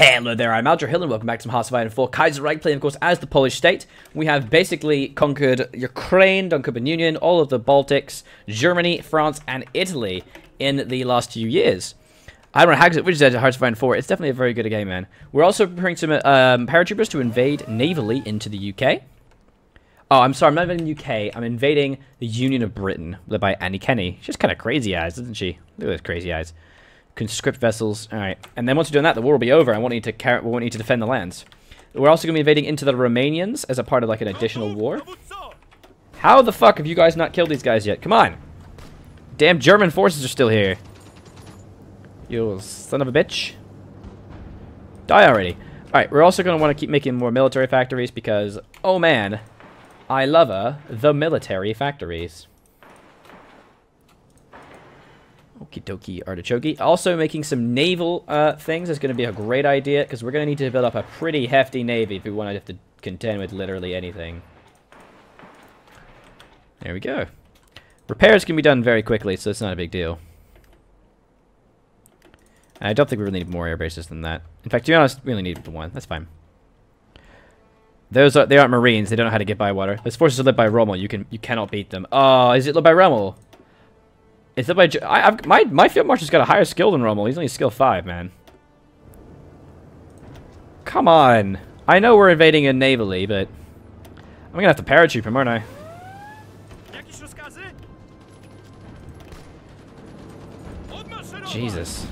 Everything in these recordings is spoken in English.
Hello there, I'm Alger Hill and welcome back to some Hearts of Iron 4 Kaiserreich, playing of course as the Polish state. We have basically conquered Ukraine, done Copenhagen Union, all of the Baltics, Germany, France and Italy in the last few years. I don't know how which is Hearts of Iron 4, it's definitely a very good game, man. We're also preparing some paratroopers to invade navally into the UK. Oh, I'm sorry, I'm not invading the UK, I'm invading the Union of Britain, led by Annie Kenny. She's kind of crazy eyes, isn't she? Look at those crazy eyes. Conscript vessels. All right, and then once we're doing that, the war will be over. I won't need to defend the lands. We're also going to be invading into the Romanians as a part of like an additional war. How the fuck have you guys not killed these guys yet? Come on! Damn German forces are still here. You son of a bitch! Die already! All right, we're also going to want to keep making more military factories because, oh man, I love the military factories. Okie dokie, artichoke. Also, making some naval things is going to be a great idea because we're going to need to build up a pretty hefty navy if we want to have to contend with literally anything. There we go. Repairs can be done very quickly, so it's not a big deal. I don't think we really need more air bases than that. In fact, to be honest, we only need one. That's fine. They aren't Marines. They don't know how to get by water. Those forces are led by Rommel. You cannot beat them. Oh, is it led by Rommel? Is that by my field marshal's got a higher skill than Rommel. He's only skill 5, man. Come on. I know we're invading in navally, but I'm gonna have to paratroop him, aren't I? Jesus.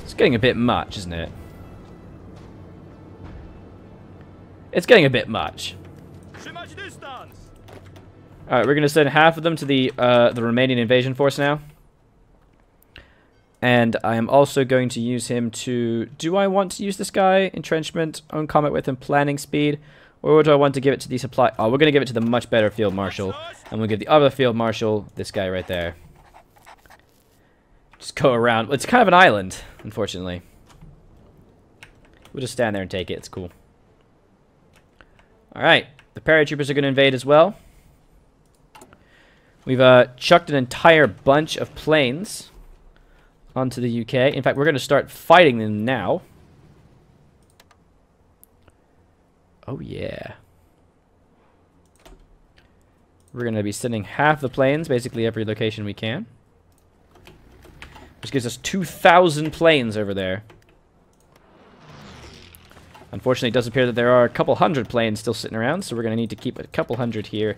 It's getting a bit much, isn't it? It's getting a bit much. Alright, we're going to send half of them to the Romanian invasion force now. And I am also going to use him to... Do I want to use this guy? Entrenchment, own combat with him, planning speed. Or do I want to give it to the supply... Oh, we're going to give it to the much better field marshal. And we'll give the other field marshal this guy right there. Just go around. It's kind of an island, unfortunately. We'll just stand there and take it. It's cool. Alright, the paratroopers are going to invade as well. We've chucked an entire bunch of planes onto the UK. In fact, we're going to start fighting them now. Oh, yeah. We're going to be sending half the planes, basically every location we can. Which gives us 2,000 planes over there. Unfortunately, it does appear that there are a couple hundred planes still sitting around, so we're going to need to keep a couple hundred here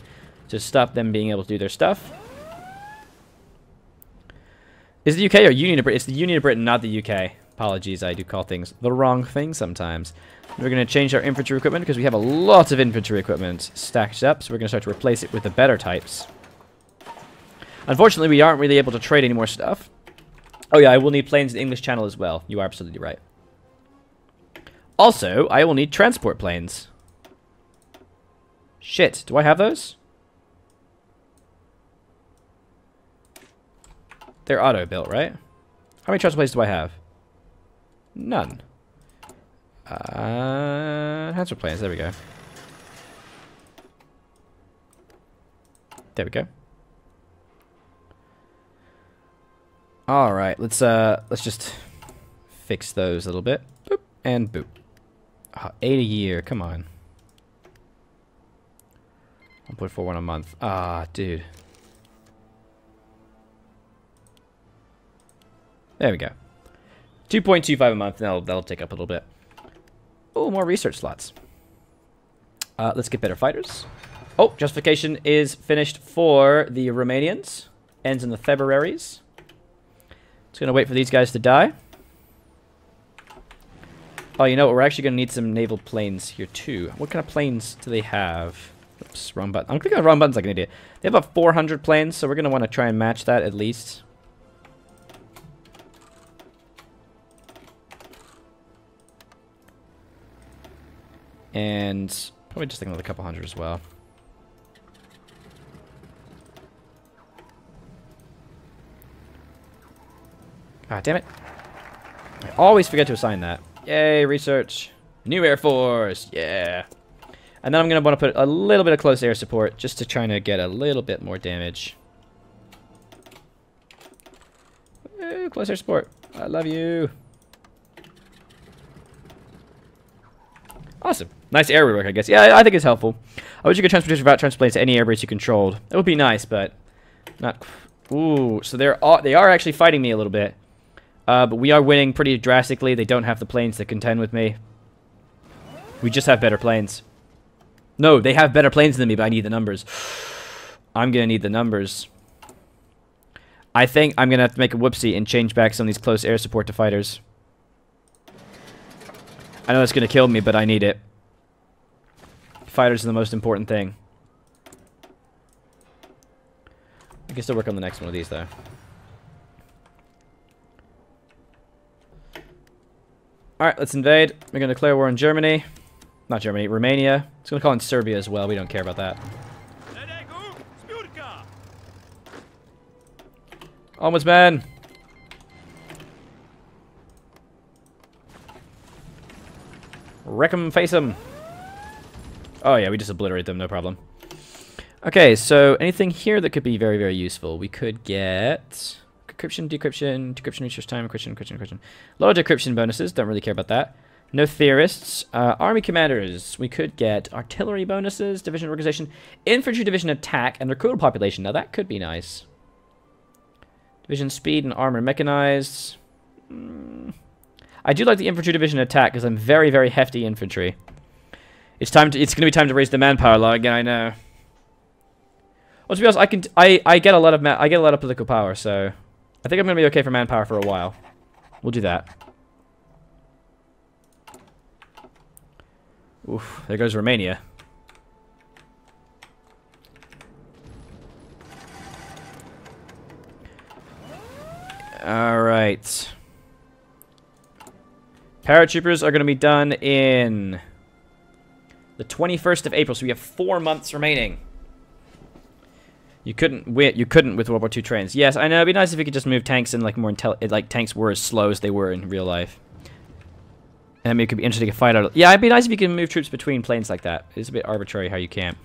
to stop them being able to do their stuff. Is the UK or Union of Britain? It's the Union of Britain, not the UK. Apologies, I do call things the wrong thing sometimes. We're going to change our infantry equipment because we have a lot of infantry equipment stacked up, so we're going to start to replace it with the better types. Unfortunately, we aren't really able to trade any more stuff. Oh yeah, I will need planes in the English Channel as well. You are absolutely right. Also, I will need transport planes. Shit, do I have those? They're auto-built, right? How many transport planes do I have? None. Transport planes, there we go. There we go. Alright, let's just fix those a little bit. Boop, and boop. 8 a year, come on. 1.41 a month. Ah, dude. There we go. 2.25 a month. That'll take up a little bit. Oh, more research slots. Let's get better fighters. Oh, justification is finished for the Romanians. Ends in the Februaries. Just gonna wait for these guys to die. Oh, you know what? We're actually gonna need some naval planes here too. What kind of planes do they have? Oops, wrong button. I'm clicking on the wrong buttons like an idiot. They have about 400 planes, so we're gonna want to try and match that at least. And probably just another couple hundred as well. Ah, damn it. I always forget to assign that. Yay, research. New Air Force. Yeah. And then I'm going to want to put a little bit of close air support just to try to get a little bit more damage. Close air support. I love you. Awesome. Nice air work, I guess. Yeah, I think it's helpful. I wish you could transportation without transporting to any air base you controlled. That would be nice, but not... Ooh, so they are actually fighting me a little bit. But we are winning pretty drastically. They don't have the planes to contend with me. We just have better planes. No, they have better planes than me, but I need the numbers. I'm going to need the numbers. I think I'm going to have to make a whoopsie and change back some of these close air support to fighters. I know it's going to kill me, but I need it. Fighters are the most important thing. I can still work on the next one of these, though. Alright, let's invade. We're going to declare war on Germany. Not Germany, Romania. It's going to call in Serbia as well. We don't care about that. Onwards, man! Wreck 'em, face 'em! Oh yeah, we just obliterate them, no problem. Okay, so anything here that could be very, very useful. We could get... Decryption, decryption, research time, encryption. A lot of decryption bonuses, don't really care about that. No theorists. Army commanders. We could get artillery bonuses, division organization, infantry division attack, and recruitable population. Now that could be nice. Division speed and armor mechanized. I do like the infantry division attack because I'm very, very hefty infantry. It's going to be time to raise the manpower log again. I know. Well, to be honest, I get a lot of political power, so I think I'm going to be okay for manpower for a while. We'll do that. Oof, there goes Romania. Alright. Paratroopers are going to be done in the 21st of April, so we have 4 months remaining. You couldn't with World War II trains. Yes, I know. It'd be nice if you could just move tanks in like more like tanks were as slow as they were in real life. I mean, it could be interesting to fight out. Yeah, it'd be nice if you can move troops between planes like that. It's a bit arbitrary how you can't.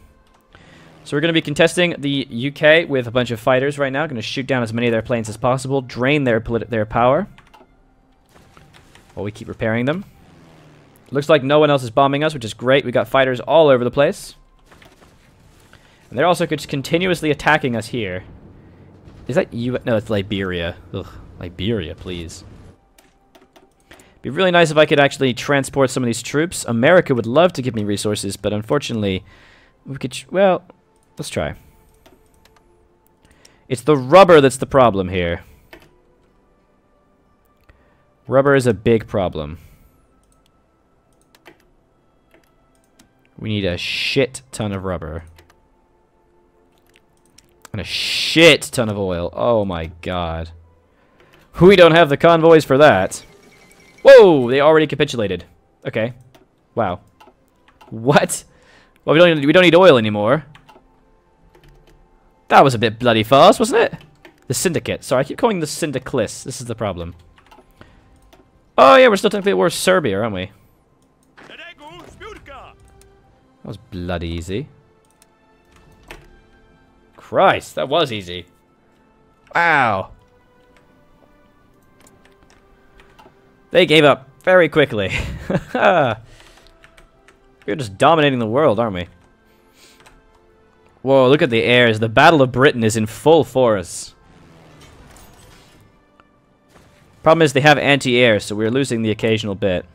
So we're going to be contesting the UK with a bunch of fighters right now. Going to shoot down as many of their planes as possible, drain their power while we keep repairing them. Looks like no one else is bombing us, which is great. We got fighters all over the place. And they're also just continuously attacking us here. Is that you? No, it's Liberia. Ugh, Liberia, please. Be really nice if I could actually transport some of these troops. America would love to give me resources, but unfortunately, we could. Well, let's try. It's the rubber that's the problem here. Rubber is a big problem. We need a shit ton of rubber. And a shit ton of oil. Oh my god. We don't have the convoys for that. Whoa! They already capitulated. Okay. Wow. What? Well, we don't need oil anymore. That was a bit bloody fast, wasn't it? The Syndicate. Sorry, I keep calling the Syndicalists. This is the problem. Oh yeah, we're still technically at war with Serbia, aren't we? That was bloody easy. Christ, that was easy. Wow. They gave up very quickly. We're just dominating the world, aren't we? Whoa, look at the airs. The Battle of Britain is in full force. Problem is they have anti-air, so we're losing the occasional bit.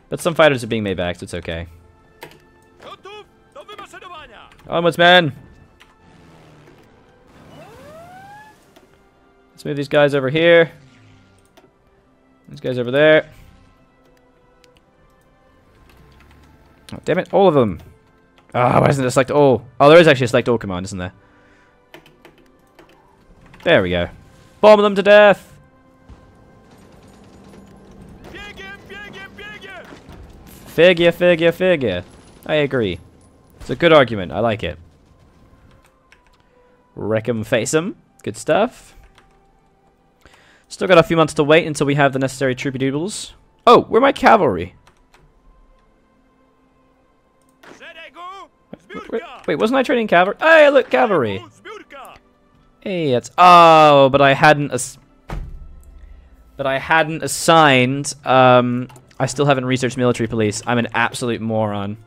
But some fighters are being made back, so it's okay. Onwards, man! Let's move these guys over here. These guys over there. Oh, damn it, all of them! Ah, why isn't there select all? Oh, there is actually a select all command, isn't there? There we go. Bomb them to death! Figure. I agree. It's a good argument. I like it. Wreck 'em, face 'em. Good stuff. Still got a few months to wait until we have the necessary troopy doodles. Oh, where are my cavalry? Wait, wasn't I training cavalry? Hey, look, cavalry. Hey, it's but I hadn't assigned I still haven't researched military police. I'm an absolute moron.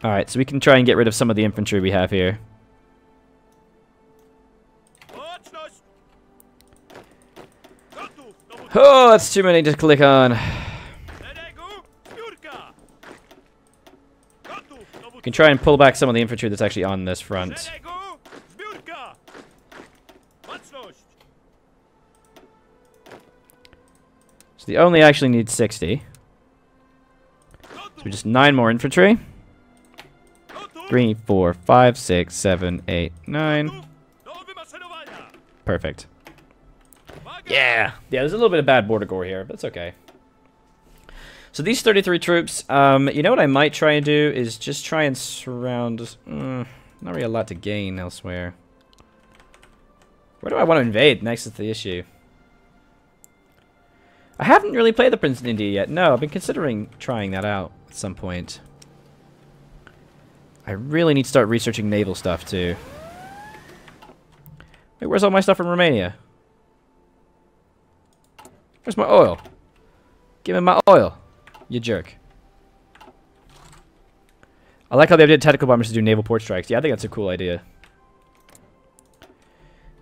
Alright, so we can try and get rid of some of the infantry we have here. Oh, that's too many to click on. We can try and pull back some of the infantry that's actually on this front. So they only actually need 60. So just 9 more infantry. 3, 4, 5, 6, 7, 8, 9. Perfect. Yeah, there's a little bit of bad border gore here, but it's okay. So these 33 troops, you know what I might try and do is just try and surround. Not really a lot to gain elsewhere. Where do I want to invade? Next is the issue. I haven't really played the Prince of India yet. No, I've been considering trying that out at some point. I really need to start researching naval stuff too. Wait, where's all my stuff from Romania? Where's my oil? Give me my oil, you jerk. I like how they did tactical bombers to do naval port strikes. Yeah, I think that's a cool idea.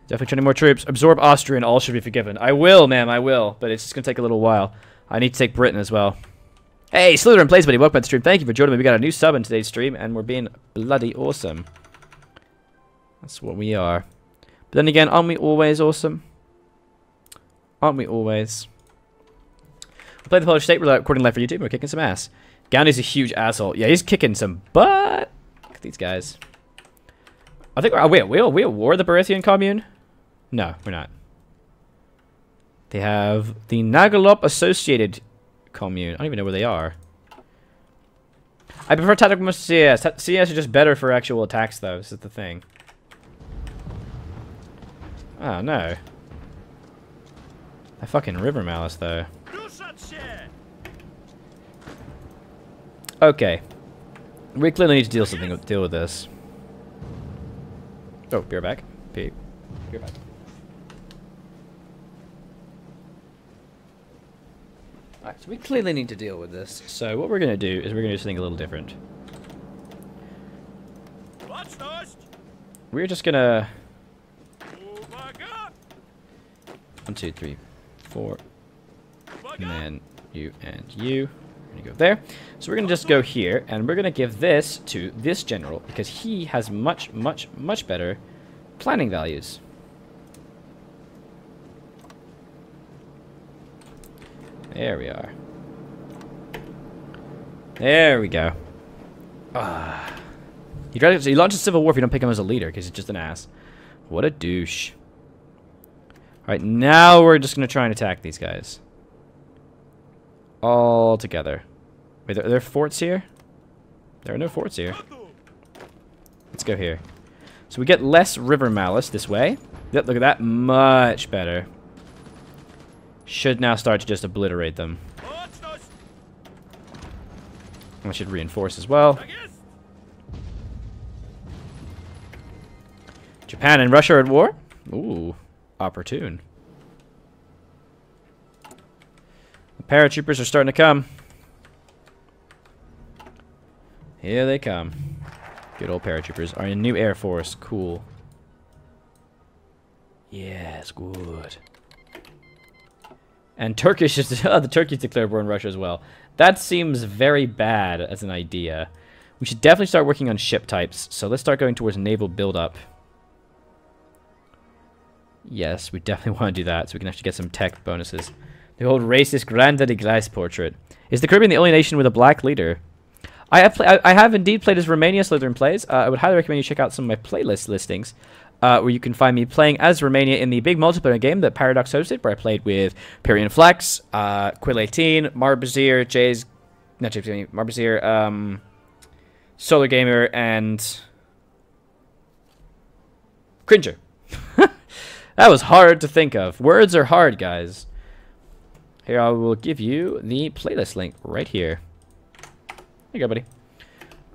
Definitely training more troops. Absorb Austria and all should be forgiven. I will, ma'am, I will. But it's just going to take a little while. I need to take Britain as well. Hey, Slytherin Plays, buddy. Welcome to the stream. Thank you for joining me. We got a new sub in today's stream, and we're being bloody awesome. That's what we are. But then again, aren't we always awesome? Aren't we always? We play the Polish state. We're recording live for YouTube. We're kicking some ass. Gandhi's a huge asshole. Yeah, he's kicking some butt. Look at these guys. I think. Wait, we at war the Berithian commune? No, we're not. They have the Nagalop Associated Commune. I don't even know where they are. I prefer tactical most CS. CS are just better for actual attacks, though. This is the thing. Oh, no. That fucking River Malice, though. Okay. We clearly need to deal with this. Oh, beer back. Beer back. Alright, so we clearly need to deal with this. So what we're going to do is we're going to do something a little different. We're just going to... 1, 2, 3, 4. And then you and you. We're going to go there. So we're going to just go here, and we're going to give this to this general, because he has much, much, much better planning values. There we are. There we go. He launches civil war if you don't pick him as a leader, because he's just an ass. What a douche. Alright, now we're just going to try and attack these guys. All together. Wait, are there forts here? There are no forts here. Let's go here. So we get less river malice this way. Yep, look at that. Much better. Should now start to just obliterate them. I should reinforce as well. Japan and Russia are at war? Ooh, opportune. The paratroopers are starting to come. Here they come. Good old paratroopers. Our new Air Force. Cool. Yes, good. And Turkish is... the Turkish declared war in Russia as well. That seems very bad as an idea. We should definitely start working on ship types. So let's start going towards naval buildup. Yes, we definitely want to do that so we can actually get some tech bonuses. The old racist Granddaddy Gleis portrait. Is the Caribbean the only nation with a black leader? I have indeed played as Romania Slytherin Plays. I would highly recommend you check out some of my playlist listings. Where you can find me playing as Romania in the big multiplayer game that Paradox hosted, where I played with Pyrian Flex, Quill18, Marbazir, Marbazir, Solar Gamer, and Cringer. That was hard to think of. Words are hard, guys. Here, I will give you the playlist link right here. There you go, buddy.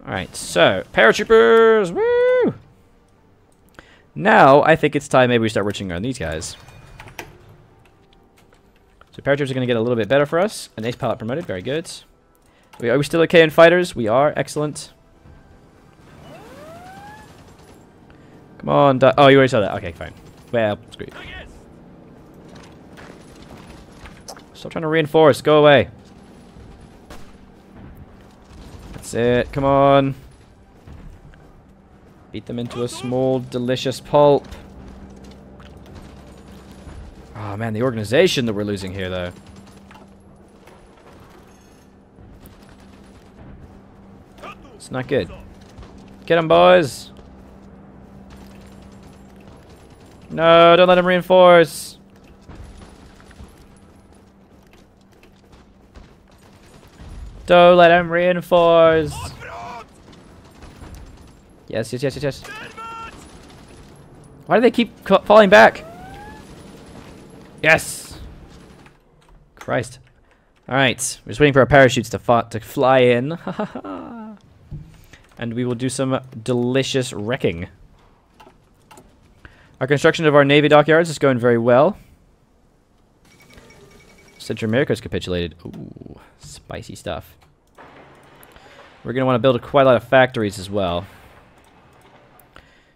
Alright, so, paratroopers! Woo! Now, I think it's time maybe we start working on these guys. So paratroopers are going to get a little bit better for us. An ace pilot promoted. Very good. Are we still okay in fighters? We are. Excellent. Come on. Oh, you already saw that. Okay, fine. Well, screw you. Stop trying to reinforce. Go away. That's it. Come on. Beat them into a small, delicious pulp. Oh, man. The organization that we're losing here, though. It's not good. Get them, boys. No, don't let them reinforce. Don't let them reinforce. Yes, yes, yes, yes, yes. Why do they keep falling back? Yes. Christ. Alright. We're just waiting for our parachutes to fly in. And we will do some delicious wrecking. Our construction of our Navy dockyards is going very well. Central America's capitulated. Ooh, spicy stuff. We're going to want to build quite a lot of factories as well.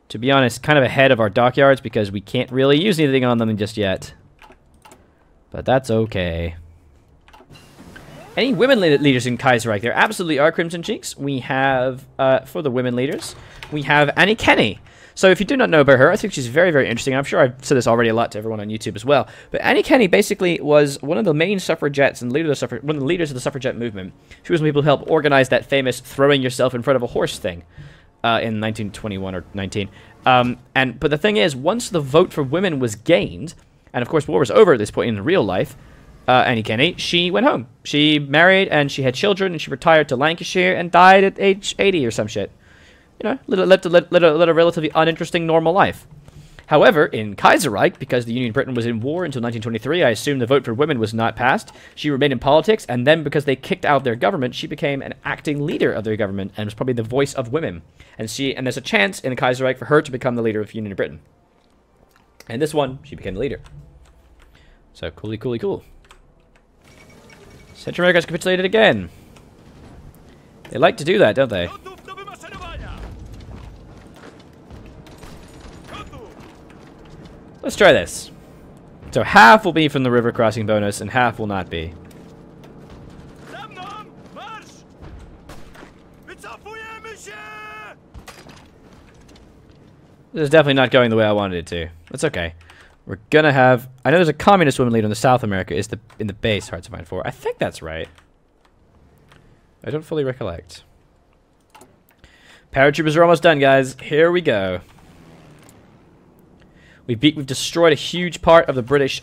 To be honest, kind of ahead of our dockyards because we can't really use anything on them just yet. But that's okay. Any women leaders in Kaiserreich? There absolutely are, Crimson Cheeks. We have, for the women leaders, we have Annie Kenny. So if you do not know about her, I think she's very, very interesting. I'm sure I've said this already a lot to everyone on YouTube as well. But Annie Kenny basically was one of the main suffragettes and one of the leaders of the suffragette movement. She was one of the people who helped organize that famous throwing yourself in front of a horse thing in 1921 or 19. But the thing is, once the vote for women was gained, and of course war was over at this point in real life, Annie Kenny, she went home. She married and she had children and she retired to Lancashire and died at age 80 or some shit. You know, lived a relatively uninteresting normal life. However, in Kaiserreich, because the Union of Britain was in war until 1923, I assume the vote for women was not passed. She remained in politics, and then because they kicked out their government, she became an acting leader of their government and was probably the voice of women. And there's a chance in Kaiserreich for her to become the leader of the Union of Britain. And this one, she became the leader. So, cool. Central America's capitulated again. They like to do that, don't they? Let's try this. So half will be from the river crossing bonus, and half will not be. This is definitely not going the way I wanted it to. That's okay. We're gonna have... I know there's a communist woman leader in the South America in the base, Hearts of Iron 4. I think that's right. I don't fully recollect. Paratroopers are almost done, guys. Here we go. We've destroyed a huge part of the British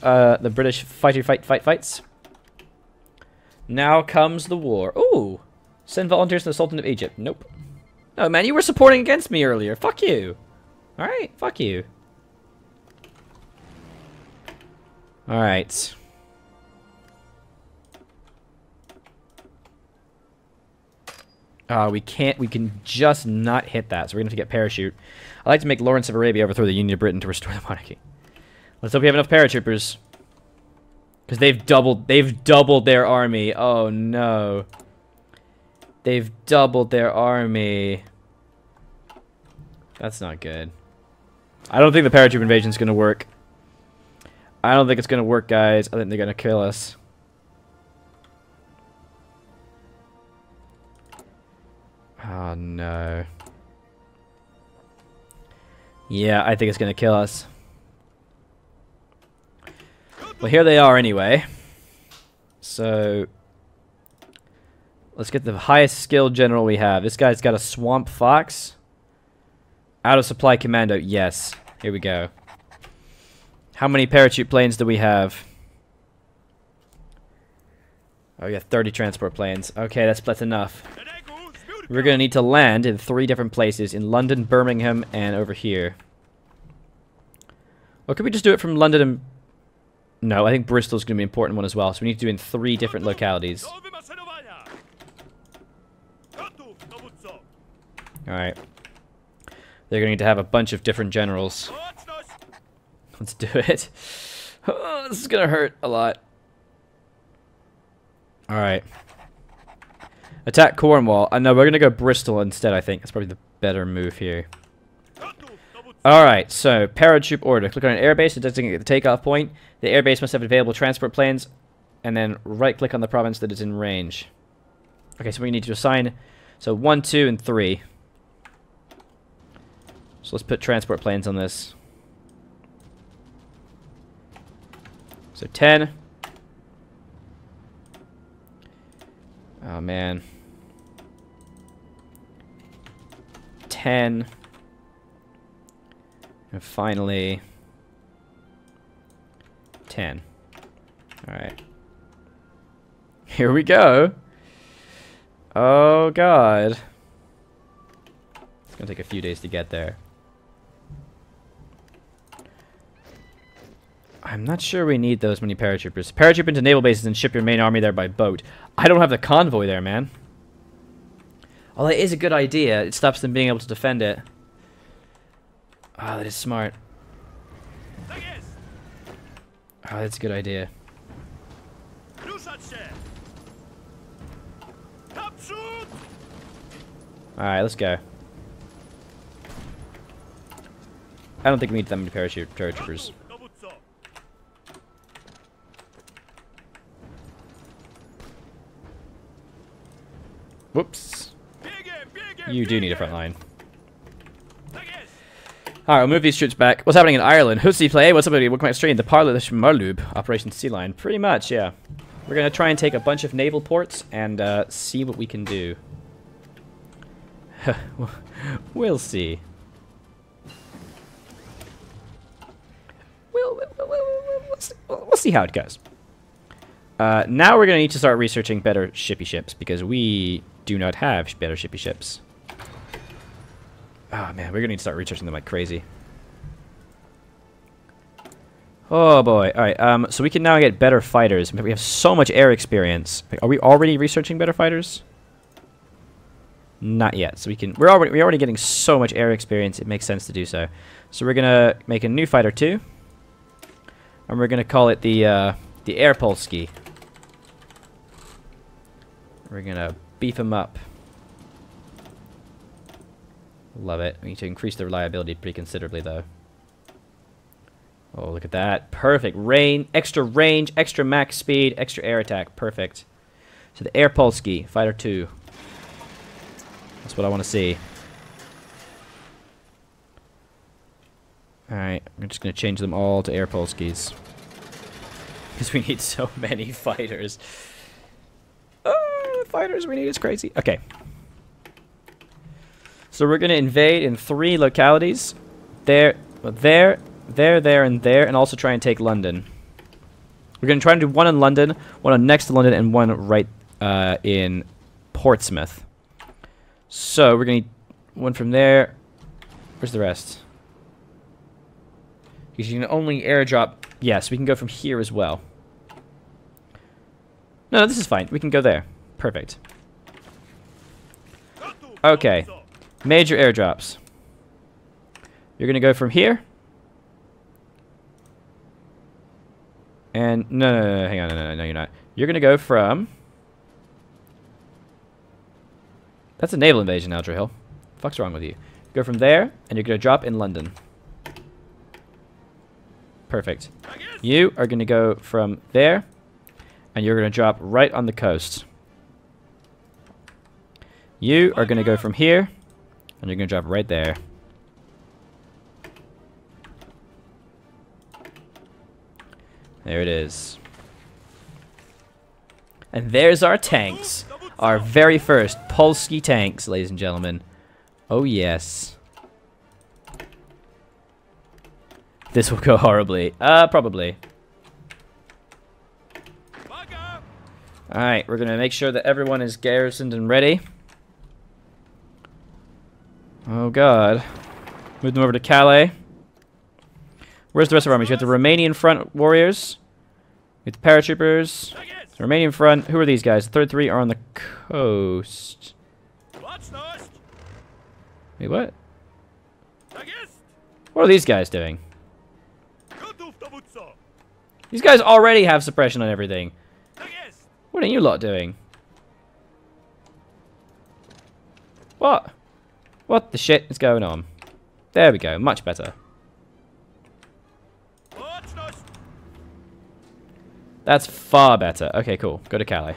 fights. Now comes the war. Ooh, send volunteers to the Sultan of Egypt. Nope. No, man, you were supporting against me earlier. Fuck you. All right, fuck you. All right. We can't. We can just not hit that. So we're gonna have to get parachute. I like to make Lawrence of Arabia overthrow the Union of Britain to restore the monarchy. Let's hope we have enough paratroopers. Because they've doubled their army. Oh no. They've doubled their army. That's not good. I don't think the paratroop invasion is gonna work. I don't think it's gonna work, guys. I think they're gonna kill us. Oh no. Yeah, I think it's gonna kill us. Well, here they are anyway. So let's get the highest skilled general we have. This guy's got a swamp fox. Out of supply commando. Yes. Here we go. How many parachute planes do we have? Oh, yeah, 30 transport planes. Okay, that's enough. We're going to need to land in 3 different places. In London, Birmingham, and over here. Or could we just do it from London and... No, I think Bristol's going to be an important one as well. So we need to do it in 3 different localities. Alright. They're going to need to have a bunch of different generals. Let's do it. Oh, this is going to hurt a lot. Alright. Attack Cornwall. No, we're going to go Bristol instead, I think. That's probably the better move here. Alright, so paratroop order. Click on an airbase to designate the takeoff point. The airbase must have available transport planes. And then right-click on the province that is in range. Okay, so we need to assign... So 1, 2, and 3. So let's put transport planes on this. So 10. Oh, man. 10. And finally... 10. Alright. Here we go. Oh, God. It's going to take a few days to get there. I'm not sure we need those many paratroopers. Paratroop into naval bases and ship your main army there by boat. I don't have the convoy there, man. Oh, that is a good idea. It stops them being able to defend it. Oh, that is smart. Oh, that's a good idea. Alright, let's go. I don't think we need that many paratroopers. Whoops. You do need a front line. Alright, we'll move these troops back. What's happening in Ireland? Hussy play? What's up, buddy? Welcome back stream. The Parlish Marlub, Operation Sea Lion. Pretty much, yeah. We're going to try and take a bunch of naval ports and see what we can do. We'll see. We'll see how it goes. Now we're going to need to start researching better shippy ships because we do not have better shippy ships. Oh man, we're going to need to start researching them like crazy. Oh boy. Alright, so we can now get better fighters. We have so much air experience. Are we already researching better fighters? Not yet. So we're already getting so much air experience, it makes sense to do so. So we're gonna make a new fighter too. And we're gonna call it the Air Polski. We're gonna beef him up. Love it. We need to increase the reliability pretty considerably though. Oh, look at that. Perfect. Range, extra max speed, extra air attack. Perfect. So the Air Polski, Fighter 2. That's what I want to see. Alright, I'm just going to change them all to Air Polskis. Because we need so many fighters. Oh, the fighters we need is crazy. Okay. So we're going to invade in 3 localities. There, and there, and also try and take London. We're going to try and do one in London, one next to London, and one right in Portsmouth. So we're going to need one from there. Where's the rest? Because you can only airdrop. Yes, we can go from here as well. No, this is fine. We can go there. Perfect. Okay. Major airdrops. You're going to go from here. And no, hang on, no, you're not. You're gonna go from. That's a naval invasion, Hill. Fuck's wrong with you? Go from there, and you're gonna drop in London. Perfect. You are gonna go from there, and you're gonna drop right on the coast. You are gonna go from here, and you're gonna drop right there. There it is. And there's our tanks. Our very first Polski tanks, ladies and gentlemen. Oh, yes. This will go horribly. Probably. Alright, we're going to make sure that everyone is garrisoned and ready. Oh, God. Move them over to Calais. Where's the rest of our armies? You have the Romanian front warriors. You have the paratroopers. The Romanian front. Who are these guys? The third 3 are on the coast. Wait, what? What are these guys doing? These guys already have suppression on everything. What are you lot doing? What? What the shit is going on? There we go. Much better. That's far better. Okay, cool. Go to Calais.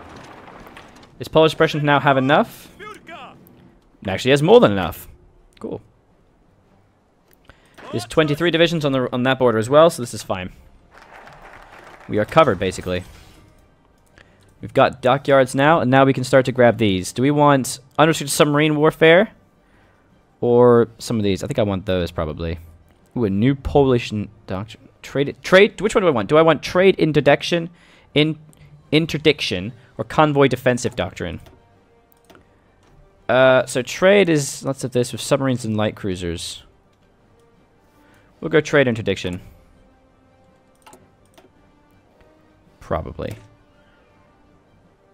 Does Polish Prussian now have enough? It actually has more than enough. Cool. There's 23 divisions on that border as well, so this is fine. We are covered, basically. We've got dockyards now, and now we can start to grab these. Do we want unrestricted submarine warfare? Or some of these? I think I want those, probably. Ooh, a new Polish doctrine. Trade. Which one do I want? Do I want trade interdiction, interdiction, or convoy defensive doctrine? So trade is lots of this with submarines and light cruisers. We'll go trade interdiction. Probably.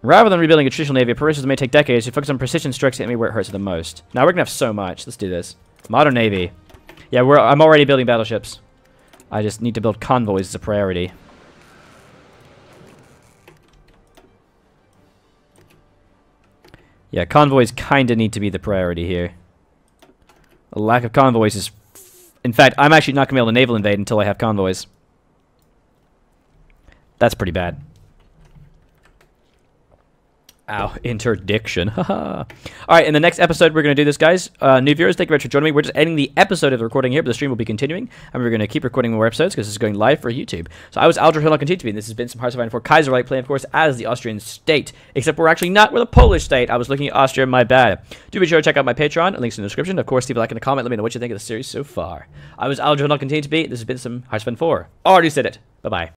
Rather than rebuilding a traditional navy, operations may take decades. You focus on precision strikes at me where it hurts the most. Now we're gonna have so much. Let's do this. Modern navy. Yeah, I'm already building battleships. I just need to build convoys as a priority. Yeah, convoys kind of need to be the priority here. A lack of convoys is... In fact, I'm actually not going to be able to naval invade until I have convoys. That's pretty bad. Ow, interdiction. Alright, in the next episode, we're going to do this, guys. New viewers, thank you very much for joining me. We're just ending the episode of the recording here, but the stream will be continuing, and we're going to keep recording more episodes because this is going live for YouTube. So I was Aldrich Hill, continue to be, and this has been some Hearts of Iron 4 Kaiserreich, playing, of course, as the Austrian state. Except we're actually not, we're the Polish state. I was looking at Austria, my bad. Do be sure to check out my Patreon, links in the description. Of course, leave a like and a comment, let me know what you think of the series so far. I was Aldrich Hill, continue to be, this has been some Hearts of Iron 4. Already said it. Bye-bye.